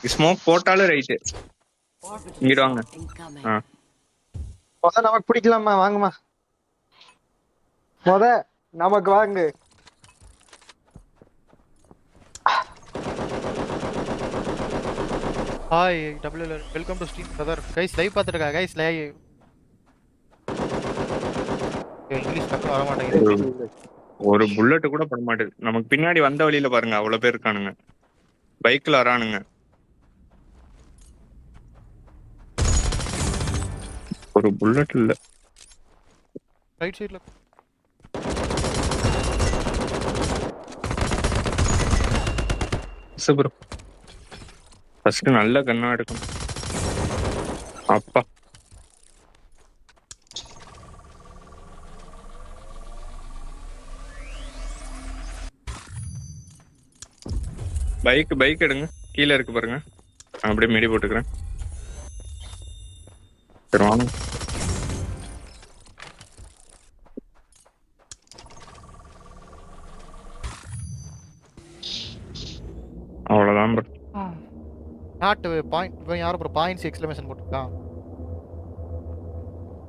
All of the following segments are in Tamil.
ஸ்மோக் போட்டாலும் ரைட்டு. இங்கிட்டு வாங்க. நமக்கு பிடிக்கலாமா? வாங்கம்மா நமக்கு வாங்கு. Hi W welcome to stream brother. Guys live பார்த்துருக்கா கைஸ்? லைவ் இங்கிலீஷ் டக்கு வர மாட்டேங்குது. ஒரு புல்லட் கூட பண்ண மாட்டேது. நமக்கு பின்னாடி வந்த வழியில பாருங்க, அவ்வளவு பேர் இருக்கானுங்க. பைக்ல வரானுங்க. ஒரு புல்லட் இல்ல. ரைட் சைடுல ப்ரோ ஃபர்ஸ்ட் நல்ல கண்ணா எடுக்கணும். அப்பா பைக் எடுங்க. கீழே இருக்கு பாருங்க. நான் அப்படியே மீடி போட்டுக்கிறேன். சரி வாங்க. அவ்வளவுதான் ப்ரோ. Not point. இவன் யாரும் ப்ரோ பாயிண்ட்ஸ் எக்ஸ்க்ளமேஷன் போட்டுருக்கான்.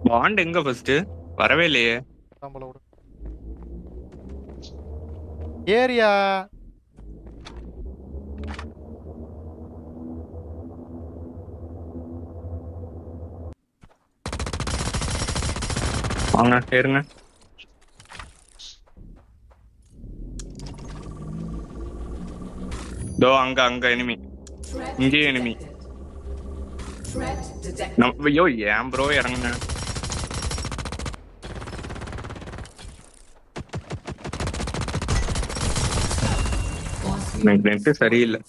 பாண்ட் எங்க ஃபர்ஸ்ட் வரவே இல்லையே. நம்மள விடு. ஏரியா வாங்க ஏறுங்க. தோ அங்க எனிமி. இங்கே எனிமி. ஐயோ ஏன் ப்ரோ இறங்குங்க. நெட் சரியில்லை.